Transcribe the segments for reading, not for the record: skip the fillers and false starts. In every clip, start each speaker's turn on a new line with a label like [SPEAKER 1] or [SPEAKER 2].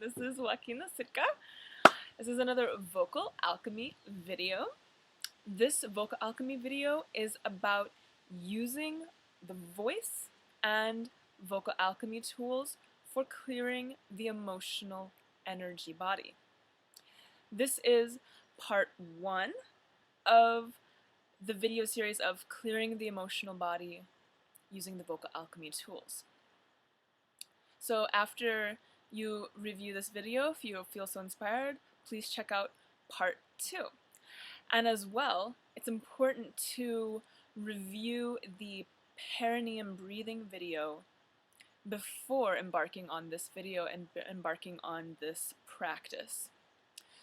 [SPEAKER 1] This is Wahkeena Sitka. This is another Vocal Alchemy video. This Vocal Alchemy video is about using the voice and vocal alchemy tools for clearing the emotional energy body. This is part 1 of the video series of clearing the emotional body using the vocal alchemy tools. So after you review this video, if you feel so inspired, please check out part 2. And as well, it's important to review the Perineum Breathing video before embarking on this video and embarking on this practice.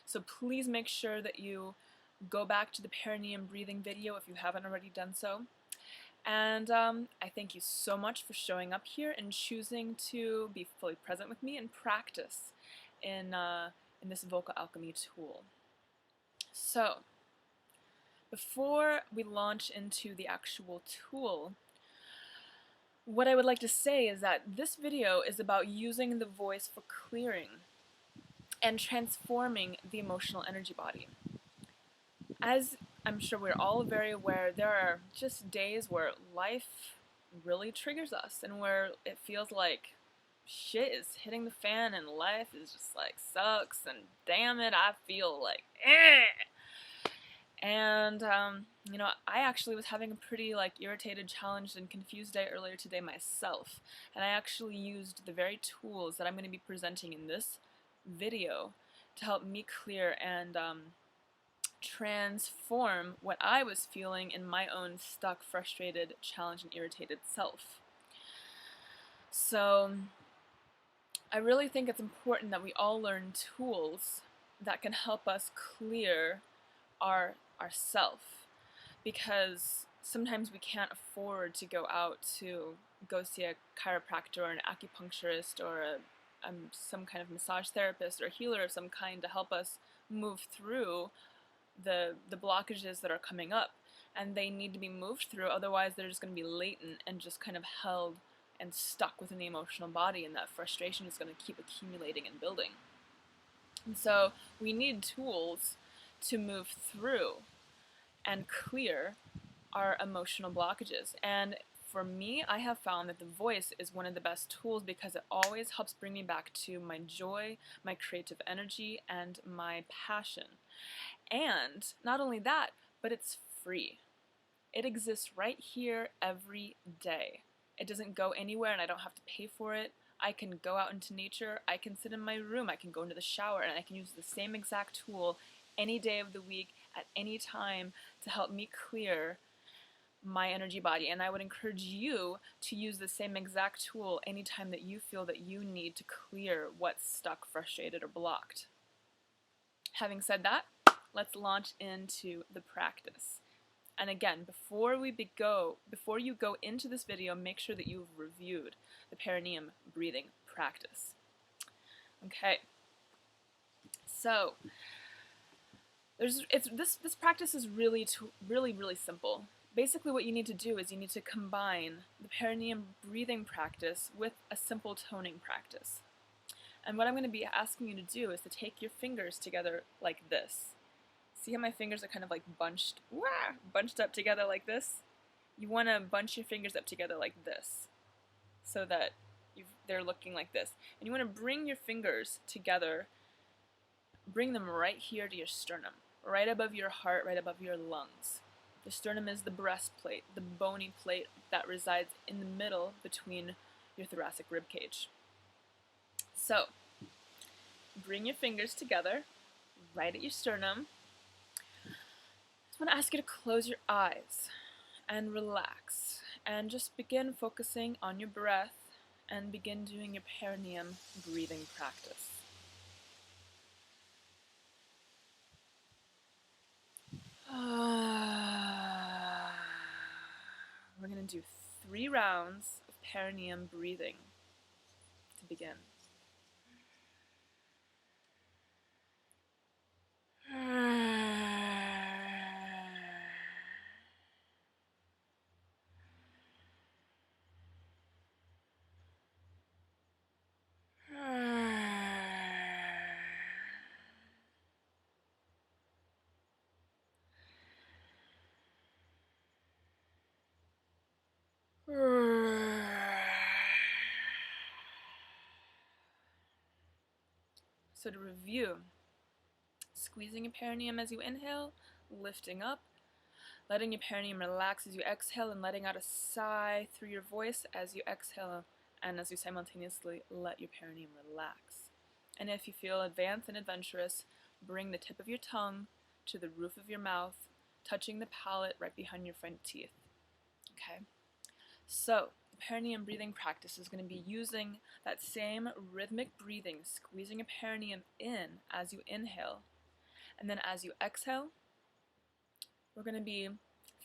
[SPEAKER 1] So please make sure that you go back to the Perineum Breathing video if you haven't already done so. And I thank you so much for showing up here and choosing to be fully present with me and practice in this vocal alchemy tool. So, before we launch into the actual tool, what I would like to say is that this video is about using the voice for clearing and transforming the emotional energy body. As I'm sure we're all very aware, there are just days where life really triggers us and where it feels like shit is hitting the fan and life is just like sucks and damn it, I feel like And you know, I actually was having a pretty irritated, challenged, and confused day earlier today myself, and I actually used the very tools that I'm going to be presenting in this video to help me clear and transform what I was feeling in my own stuck, frustrated, challenged, and irritated self. So I really think it's important that we all learn tools that can help us clear our self, because sometimes we can't afford to go out to go see a chiropractor or an acupuncturist or some kind of massage therapist or healer of some kind to help us move through the blockages that are coming up, and they need to be moved through, otherwise they're just going to be latent and just kind of held and stuck within the emotional body, and that frustration is going to keep accumulating and building. And so we need tools to move through and clear our emotional blockages. And for me, I have found that the voice is one of the best tools because it always helps bring me back to my joy, my creative energy, and my passion. And not only that, but it's free. It exists right here every day. It doesn't go anywhere and I don't have to pay for it. I can go out into nature, I can sit in my room, I can go into the shower, and I can use the same exact tool any day of the week, at any time, to help me clear my energy body. And I would encourage you to use the same exact tool anytime that you feel that you need to clear what's stuck, frustrated, or blocked. Having said that, let's launch into the practice. And again, before you go into this video, make sure that you've reviewed the perineum breathing practice. Okay. So this practice is really simple. Basically, what you need to do is you need to combine the perineum breathing practice with a simple toning practice. And what I'm going to be asking you to do is to take your fingers together like this. See how my fingers are kind of like bunched up together like this? You want to bunch your fingers up together like this, so that they're looking like this. And you want to bring your fingers together, bring them right here to your sternum, right above your heart, right above your lungs. The sternum is the breastplate, the bony plate that resides in the middle between your thoracic rib cage. So, bring your fingers together, right at your sternum. I want to ask you to close your eyes and relax and just begin focusing on your breath and begin doing your perineum breathing practice. We're going to do 3 rounds of perineum breathing to begin. So to review, squeezing your perineum as you inhale, lifting up, letting your perineum relax as you exhale, and letting out a sigh through your voice as you exhale and as you simultaneously let your perineum relax. And if you feel advanced and adventurous, bring the tip of your tongue to the roof of your mouth, touching the palate right behind your front teeth. Okay? So, the perineum breathing practice is going to be using that same rhythmic breathing, squeezing a perineum in as you inhale. And then as you exhale, we're going to be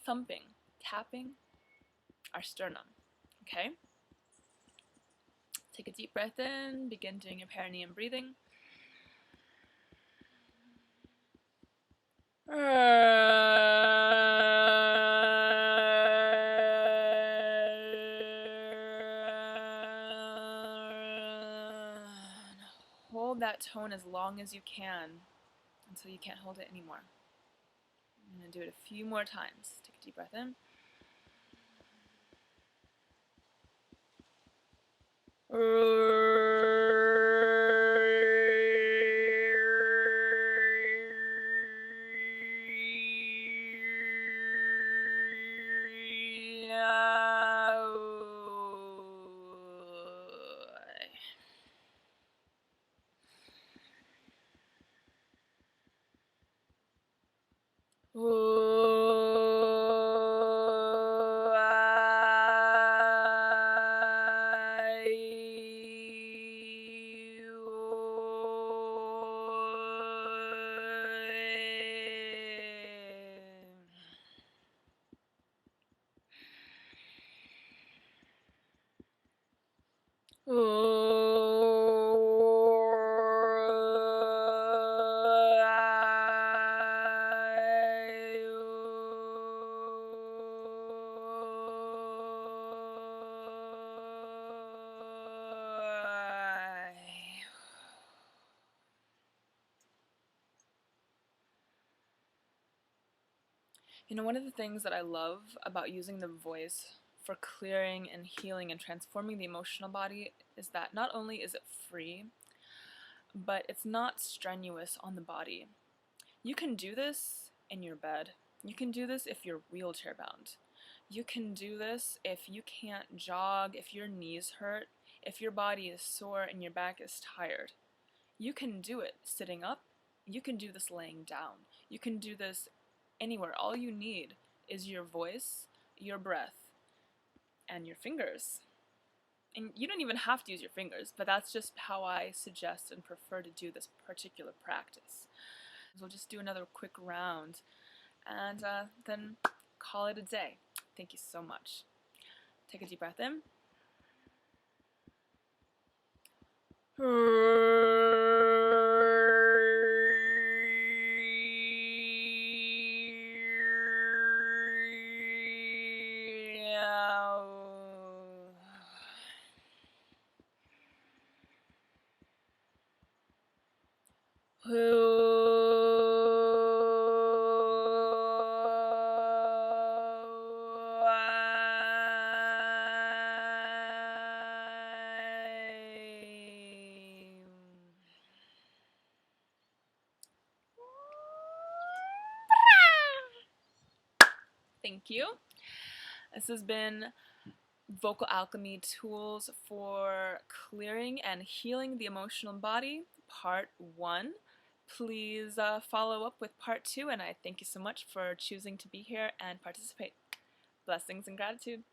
[SPEAKER 1] thumping, tapping our sternum. Okay? Take a deep breath in, begin doing your perineum breathing. Hold that tone as long as you can until you can't hold it anymore. I'm going to do it a few more times. Take a deep breath in. You know, one of the things that I love about using the voice for clearing and healing and transforming the emotional body is that not only is it free, but it's not strenuous on the body. You can do this in your bed. You can do this if you're wheelchair bound. You can do this if you can't jog, if your knees hurt, if your body is sore and your back is tired. You can do it sitting up. You can do this laying down. You can do this anywhere. All you need is your voice, your breath, and your fingers. And you don't even have to use your fingers, but that's just how I suggest and prefer to do this particular practice. So we'll just do another quick round and then call it a day. Thank you so much. Take a deep breath in. Thank you. This has been Vocal Alchemy Tools for Clearing and Healing the Emotional Body, Part 1. Please follow up with Part 2, and I thank you so much for choosing to be here and participate. Blessings and gratitude.